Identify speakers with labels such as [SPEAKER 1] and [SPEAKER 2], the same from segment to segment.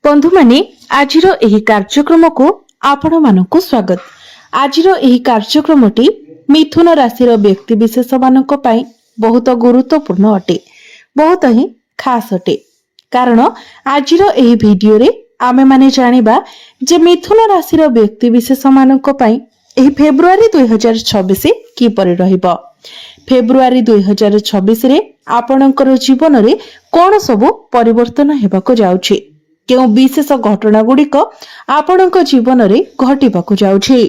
[SPEAKER 1] बंधु माने आजिर एही कार्यक्रम को आपण मानक स्वागत। आजिर एही कार्यक्रमटी मिथुन राशि व्यक्ति विशेष मानक पई बहुत गुरुत्वपूर्ण अटे, बहुत ही खास अटे। कारण आजिर एही वीडियो रे आमे माने जानिबा जे मिथुन राशि व्यक्ति विशेष मानक पई एही फेब्रुआरी 2026 की परि रहिबो। फेब्रुआरी 2026 रे आपणकर जीवन रे कोन सब परिवर्तन हेबाको जाउछि, केउ विशेष घटना गुड़िक आपणक जीवन रे घटिबाको जाउछि।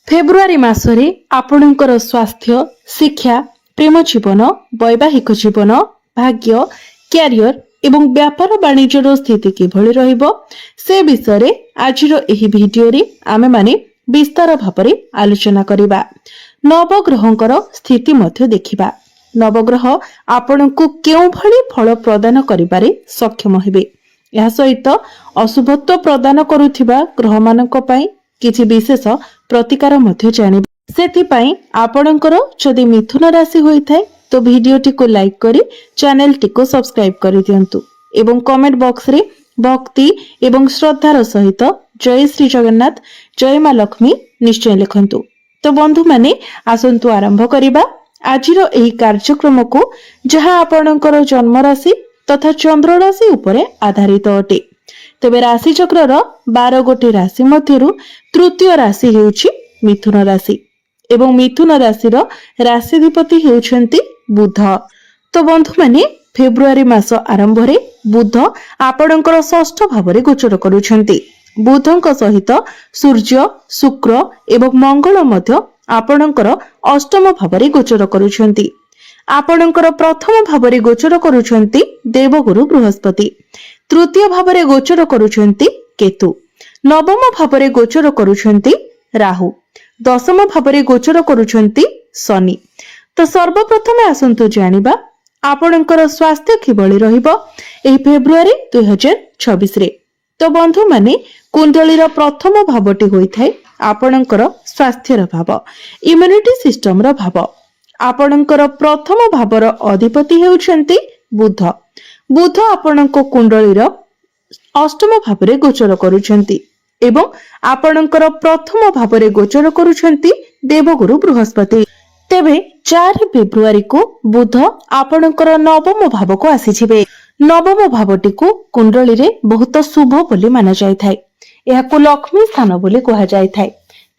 [SPEAKER 1] फेब्रुआरी मासरे आपणकर स्वास्थ्य, शिक्षा, प्रेम जीवन, वैवाहिक जीवन, भाग्य, कैरियर एवं व्यापार वाणिज्यर स्थिति किभଳି रहिबो से विषय रे आजिर एही वीडियो रे आमे माने विस्तार भाबरे आलोचना करिबा। नवग्रहंकर स्थिति मध्य देखिबा। नवग्रह आपणकु केउ भଳି फल प्रदान करिबारे सक्षम हेबे। यह सहित अशुभत्व प्रदान करुथिबा ग्रह मानक पई किछि विशेष प्रतिकार मध्य जानिबा। सेथिपई आपणकर जदि मिथुन राशि होइथाय तो वीडियोटी को लाइक करी चैनल टी को सब्सक्राइब करि दियंतु एवं कमेंट बॉक्स रे भक्ति एवं श्रद्धार सहित जय श्री जगन्नाथ, जय मां लक्ष्मी निश्चय लिखंतु। तो बंधु माने आसंतु आरंभ करिबा आजिर एही कार्यक्रम को, जहां आपणकर जन्म राशि तथा चंद्र राशि उपरे आधारित अटे। तेबे राशि चक्रर 12 गोटी राशि मध्यरु तृतीय राशि हेउछि मिथुन राशि एवं मिथुन राशिर राशिधिपति हेउछन्ति बुध। तो बंधु माने फेब्रुआरी मास आरंभ रे बुध आपणकर षष्ठ भावरे गोचर करूछन्ति। बुधଙ୍କ सहित सूर्य, शुक्र एवं मंगल मध्य आपणकर अष्टम भावरे गोचर करूछन्ति। आपणकर प्रथम भावरे गोचर करूछन्ति देवगुरु बृहस्पति, तृतीय भावरे गोचर करूछन्ति केतु, नवम भावरे गोचर करूछन्ति राहु, दशम भावरे गोचर करूछन्ति शनि। तो सर्वप्रथमे आसंतु जानिबा आपणकर स्वास्थ्य किभଳି रहिबो एही फेब्रुआरी 2026 रे। तो बंधु माने कुंडलीर प्रथम भावटी होइथाय आपणकर स्वास्थ्यर भाव, इम्यूनिटी सिस्टम रो भाव। आपणकर प्रथम भावर अधिपति हेउछन्ति बुध। बुध आपणको कुंडलीर अष्टम भावरे गोचर करूछन्ति एवं आपणकर प्रथम भावरे गोचर करूछन्ति देवगुरु बृहस्पति। तेबे 4 फेब्रुआरी को बुध आपणकर नवम भाव को आसीछिबे। नवम भावटी को कुंडली रे बहुत शुभ बोली माना जाय थाय। एहाको लक्ष्मी स्थान बोली कहा जाय थाय,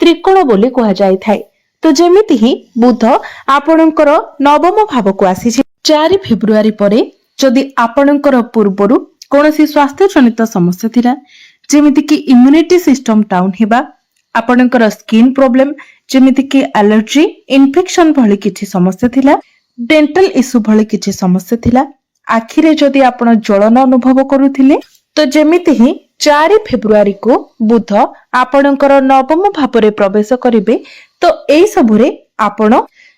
[SPEAKER 1] त्रिकोण बोली कहा जाय थाय। तो जेमिति ही बुध आपणकर नवम भाव को आसीछि। 4 फेब्रुआरी परे जदि आपणकर पूर्वरु कोनोसी स्वास्थ्य जनित समस्या थिला, जेमिति कि इम्यूनिटी सिस्टम डाउन हेबा, आपणकर स्किन प्रॉब्लम जेमिति कि एलर्जी, इन्फेक्शन भली किछि समस्या थिला, डेंटल इश्यू भली किछि समस्या थिला, आखिरे जदि आपण ज्वलन अनुभव करुथिले, तो जेमिति ही 4 फेब्रुआरी को बुध आपणकर नवम भावरे प्रवेश करिवे, तो एई सबुरे आपण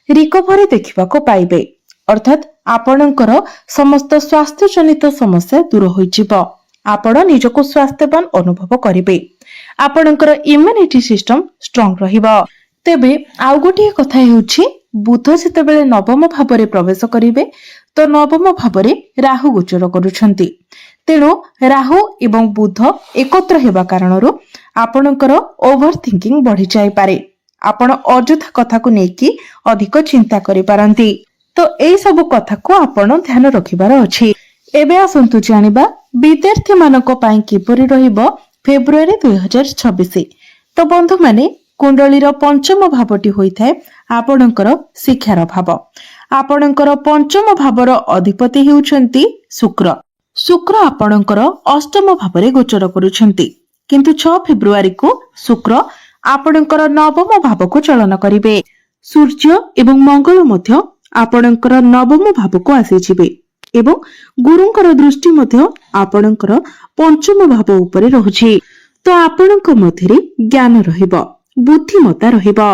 [SPEAKER 1] रिकवरी देखिबा को पाइबे। अर्थात आपणकर समस्त स्वास्थ्य जनित समस्या दूर होई जिवो। आपण निजको स्वास्थ्यवान अनुभव करिवे। आपणकर इम्यूनिटी सिस्टम स्ट्रांग रहिबो। तेबे आउ गोटे कथा हेउछि, बुध जेतेबेले नवम भावरे प्रवेश करिवे तो नवम भावरे राहु गोचर करूछन्ति। तेणु राहु एवं बुध एकत्र हेबा कारणरो आपणकर ओभर थिंकिंग बढ़ी जाय पारे। आपण अଯଥା कथा को नेकी अधिक चिंता करि पारंती। तो एई सब कथा को आपण ध्यान रखिबार अछि। एबे आसंतु जानिबा विद्यार्थी मानक पई किपरि रहिबो फेब्रुआरी 2026। तो बंधु माने कुंडलीर पंचम भावटी होइथाय आपणकर शिक्षार भाव। आपणकर पंचम भावर अधिपति हेउछन्ति शुक्र। शुक्र आपणकर अष्टम भावरे गोचर करूछन्ति, किंतु 6 फेब्रुआरी को शुक्र आपणकर नवम भाव को चलन करिवे। सूर्य एवं मंगल मध्य आपणकर नवम भाव को आसीजिबे एवं गुरुंकर दृष्टि मध्य आपणकर पंचम भाव उपरे रहुछि। तो आपणक मध्यरे ज्ञान रहिबो, बुद्धिमत्ता रहिबो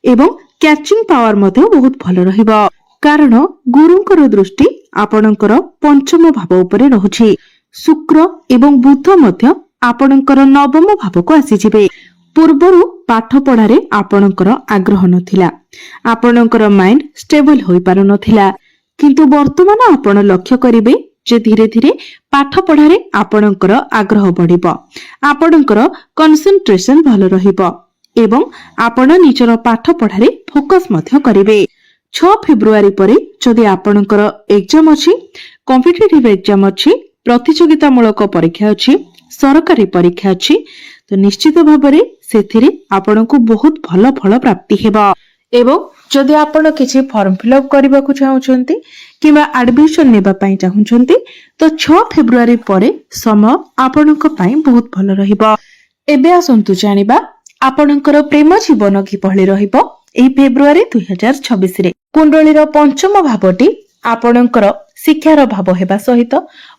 [SPEAKER 1] एवं कैचिंग पावर मध्य बहुत भल रहिबो। कारण गुरुंकर दृष्टि आपणकर पंचम भाव उपरे रहुछि। शुक्र एवं बुध मध्य आपणकर नवम भाव को आसीजिबे। पूर्वरु पाठ पढ़ारे आपणकर आग्रह नथिला, आपणकर माइंड स्टेबल होई पारु नथिला, किंतु वर्तमान आपण लक्ष्य करिवे जे धीरे धीरे पाठ पढ़ारे आपणकर आग्रह बढ़िबो, आपणकर कंसंट्रेशन भल रहिबो एवं आपण निजर पाठ पढ़ारे फोकस मध्य करिवे। 6 फेब्रुआरी परे जदि आपणकर एग्जाम अछि, कॉम्पिटिटिव एग्जाम अछि, प्रतियोगितामूलक परीक्षा अछि, सरकारी परीक्षा अछि, तो निश्चित भाबरे सेथिरे आपणको बहुत भल फल प्राप्ति हेबा। एवं जदि आपण किछि फॉर्म फिलअप करबा को चाहुचंती किबा एडमिशन नेबा पई चाहुचंती तो 6 फेब्रुआरी परे समय आपणक पई बहुत भल रहिबा। एबे आसंतु जानिबा आपणकर प्रेम जीवन किभଳି रहिबो एही फेब्रुआरी 2026 रे। कुंडलीर पंचम भावटी आपणकर शिक्षार भाव हेबा सहित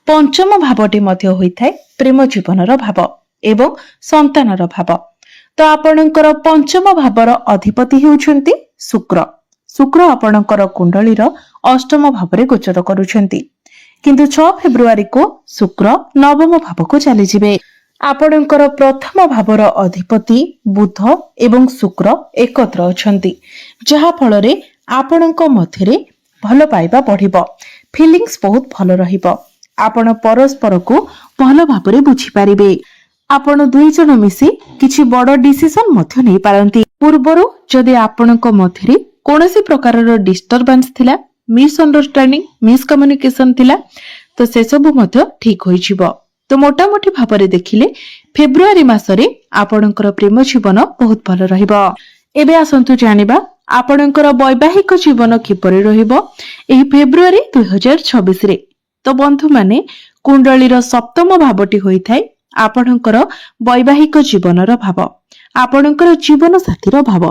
[SPEAKER 1] पंचम भावटी मध्य होइथाय प्रेम जीवनर भाव एवं संतानर भाव। तो आपणकर पंचम भावर अधिपति हेउछंती शुक्र। शुक्र आपणकर कुंडलीर अष्टम भावरे गोचर करूछंती, किंतु 6 फेब्रुआरी को शुक्र नवम भाव को चली जिवे। आपणकर प्रथम भावर अधिपति बुध एवं शुक्र एकत्र अछंती, जहा फलरे आपणक मध्यरे भल पाइबा बढ़िबो, फीलिंग्स बहुत भल रहिबो, आपण परस्पर को भल भाबरे बुझी पारिबे। आपण दुई जन मिसी किछि बड़ डिसिजन मध्य नै पारंती। पूर्वरु जदि आपणक मध्यरे कोनोसी प्रकारर डिस्टर्बेंस थिला, मिसअंडरस्टैंडिंग, मिसकम्युनिकेशन थिला, तो से सब मध्य ठीक होई जिवो। तो मोटामोटी भाबरे देखिले फेब्रुआरी मासरे आपणकर प्रेम जीवन बहुत भल रहिबो। एबे आसंतु जानिबा आपणकर वैवाहिक जीवन किपरि रहिबो एही फेब्रुआरी 2026 रे। तो बंधु माने कुंडलीर सप्तम भावटी होइथाय आपणकर वैवाहिक जीवनर भाव, आपणकर जीवन साथीर भाव।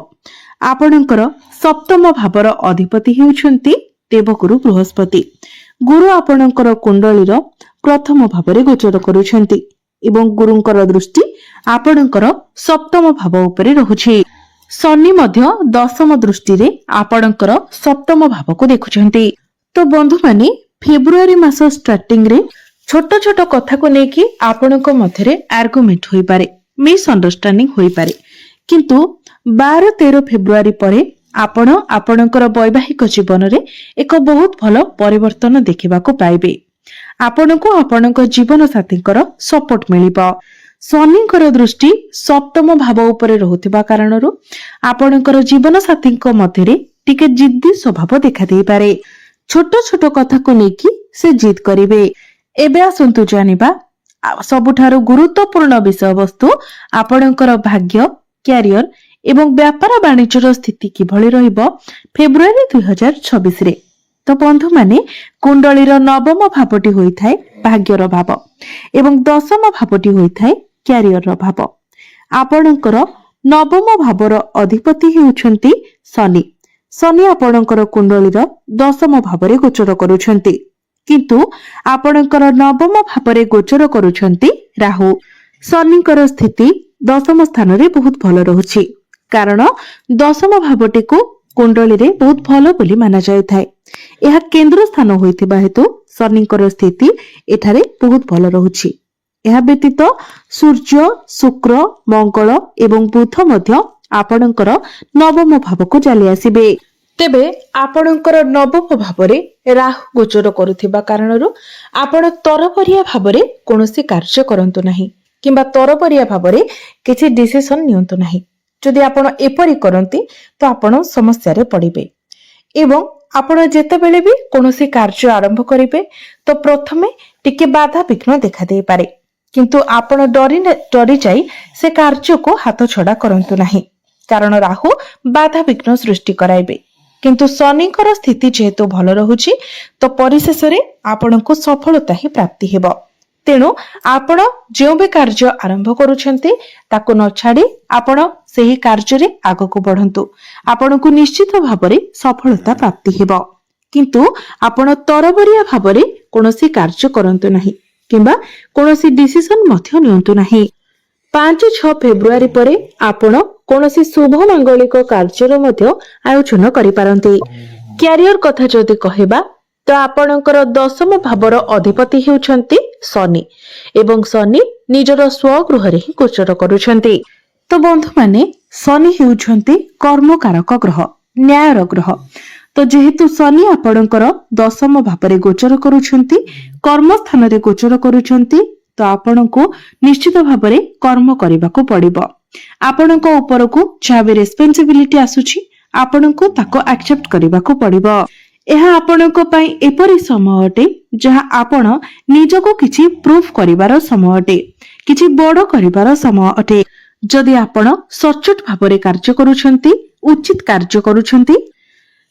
[SPEAKER 1] आपणकर सप्तम भावर अधिपति हेउछंती देवगुरु बृहस्पति। गुरु आपणकर कुंडलीर प्रथम भावरे गोचर करूछंती एवं गुरुंकर दृष्टि आपणकर सप्तम भाव उपरे रहुछि। शनि मध्य दशम दृष्टि रे आपणकर सप्तम भाव को देखुछंती। तो बंधु माने फेब्रुआरी मास स्टार्टिंग रे छोट छोट कथा को लेकी आपणक मध्यरे आर्गुमेंट होई पारे, मिसअंडरस्टैंडिंग होई पारे, किंतु 12-13 फेब्रुआरी परे आपण आपणकर वैवाहिक जीवन रे एक बहुत भल परिवर्तन देखिबाको पाइबे। आपणको आपणक जीवन साथींकर सपोर्ट मिलिबो। शनिंकर दृष्टि सप्तम भाव उपरे रहुथिबा कारणरु आपणकर जीवन साथींक मध्यरे टिके जिद्दी स्वभाव देखा देई पारे। छोट छोट कथा को लेकी से जिद करिवे। एबे आसंतु जानिबा सबुठारु गुरुत्वपूर्ण विषय वस्तु आपणकर भाग्य, क्यारियर एवं व्यापार वाणिज्यर स्थिति किभଳି रहिबो फेब्रुआरी 2026 रे। तो बंधु माने कुंडलीर नवम भावटी होइथाय भाग्यर भाव एवं दशम भावटी होइथाय क्यारियर भाव। आपणकर नवम भावर अधिपति हेउछंती शनि। शनि आपणकर कुंडलीर दशम भावरे गोचर करूछंती, किंतु आपणकर नवम भावरे गोचर करूछंती राहु। शनिकर स्थिति दशम स्थान रे बहुत भल रहुछि, कारण दशम भावटी को कुंडली रे बहुत भल बोली माना जायथाय। यह केंद्र स्थान होइथिबा हेतु शनिकर स्थिति एठारे बहुत भल रहुछि। यह व्यतीत सूर्य, शुक्र, मंगल एवं बुध मध्य आपणकर नवम भाव को चली आसीबे। तेबे आपणकर नवम भावरे राहु गोचर करुथिबा कारणरु आपण तरपरिया भावरे कोनोसी कार्य करंतु नाही किंबा तरपरिया भावरे किछि डिसिजन नियंतु नाही। जदि आपण एपरि करंती तो आपण समस्या रे पड़िबे एवं आपण जेतेबेले भी कोनोसी कार्य आरंभ करिवे तो प्रथमे टिके बाधा विघ्न देखा दे पारे, किंतु आपण डरी जाई से कार्य को हाथ छड़ा करंतु नाही, कारण राहु बाधा विघ्न सृष्टि कराइबे। किंतु शनिकर स्थिति जेहेतु भल रहुछि तो परिशेष रे आपनको सफलता ही प्राप्ति हेबो। तेणु आपण जो भी कार्य आरंभ करूछंती ताको न छाड़ी आपण सेही कार्य रे आगको बढ़ंतु, आपनको निश्चित भाबरे सफलता प्राप्ति हेबो। किंतु आपण तरबरिया भाबरे कोनोसी कार्य करंतु नाही किंबा कोनोसी डिसिजन मध्य नियंतु नाही। 5-6 फेब्रुआरी परे आपण कोनोसी शुभ मांगलिक कार्यर मध्य आयोजन करि पारंती। क्यारियर कथा जदि कहबा तो आपणकर दशम भावर अधिपति हेउछंती शनि एवं शनि निजर स्वगृह रे ही गोचर करूछंती। तो बंधु माने शनि हेउछंती कर्मकारक ग्रह, न्यायर ग्रह। तो जेहेतु शनि आपणकर दशम भाव गोचर करुछंती कर्म स्थान रे गोचर करुछंती तो आपणको निश्चित भाव कर्म करने पड़िबो। आपणको ऊपर को जहाँ भी रेस्पॉन्सिबिलिटी आसुछि आपणको ताको एक्सेप्ट करने पड़िबो। यह आपणको पई एपरि समय अटे जहाँ आपण निजको किछि प्रूफ करिवार समय अटे, किछि बड़ करिवार समय अटे। जदि आपण सचोट भाବରେ कार्य करूछंती, उचित कार्य करूछंती,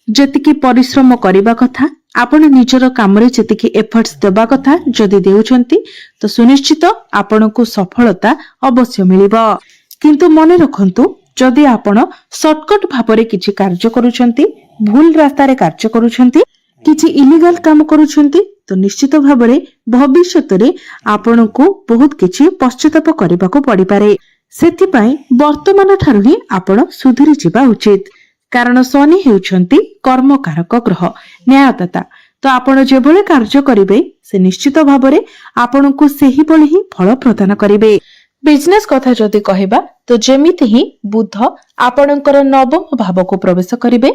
[SPEAKER 1] जतिकी परिश्रम करिबा कथा, आपण निजर कामरे जतिकी एफर्ट्स देबा कथा जदि देउछंती तो सुनिश्चित आपणको सफलता अवश्य मिलिबो। किंतु मने रखंतु जदि आपण शॉर्टकट भाବରେ किछि कार्य करूछंती, भूल रास्ता रे कार्य करूछंती, किछि इलीगल काम करूछंती तो निश्चित भाବରେ भविष्यत रे आपणको बहुत किछि पश्चाताप करबाको पड़ी पारे। सेति पई वर्तमान ठारु ही आपण सुधरी जिबा उचित, कारण शनि हेउछंती कर्मकारक ग्रह, न्यायदाता। तो आपण जेभले कार्य करिवे से निश्चित भाବରେ आपणको सेही भली ही फल प्रदान करिवे। बिजनेस कथा जदि कहबा तो जेमिति ही बुध आपणकर नवम भाव को प्रवेश करिवे,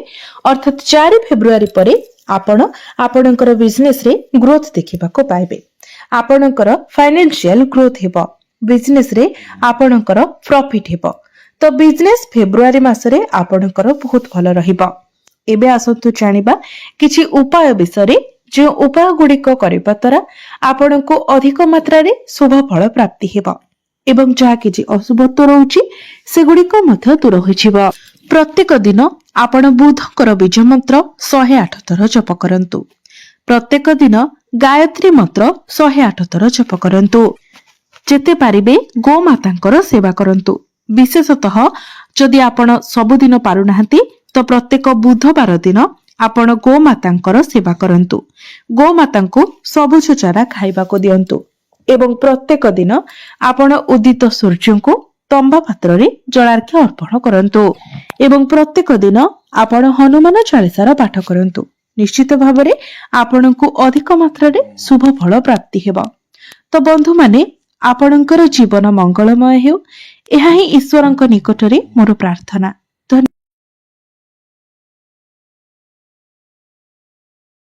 [SPEAKER 1] अर्थात 4 फेब्रुआरी परे आपण आपणकर बिजनेस रे ग्रोथ देखिबा को पाइबे। आपणकर फाइनेंशियल ग्रोथ हेबो, बिजनेस रे आपणकर प्रॉफिट हेबो। तो बिजनेस फेब्रुआरी मासरे आपणकर बहुत भलो रहिबो। एबे आसंतु जानिबा किछि उपाय विषय जे उपाय गुडिक करिबा तरा आपणको अधिक मात्रा रे शुभ फल प्राप्ति हेबो एवं जहा किछि अशुभत्व रहउछि सेगुडिक मध्य दूर होइछिबो। प्रत्येक दिन आपण बुधकर बीज मंत्र 108 थर जप करंतु। प्रत्येक दिन गायत्री मंत्र 108 थर जप करंतु। जेते पारिबे गो मातांकर सेवा करंतु। विशेषतः जदि आपण सबुदिन पारु नाहंती तो प्रत्येक बुधवार दिन आपण गो मातांकर सेवा करंतु। गो मातांको सबुज चारा खाइबा को दियंतु एवं प्रत्येक दिन आपण उदित सूर्य को तंबा पात्र रे जलार्घ्य अर्पण करंतु एवं प्रत्येक दिन आपण हनुमान चालीसार पाठ करंतु। निश्चित भावरे आपणको अधिक मात्रा रे शुभ फल प्राप्ति हेबो। तो बंधु माने आपणकर जीवन मंगलमय हेउ, एहा ही ईश्वरଙ୍କ निकटरे मोर प्रार्थना।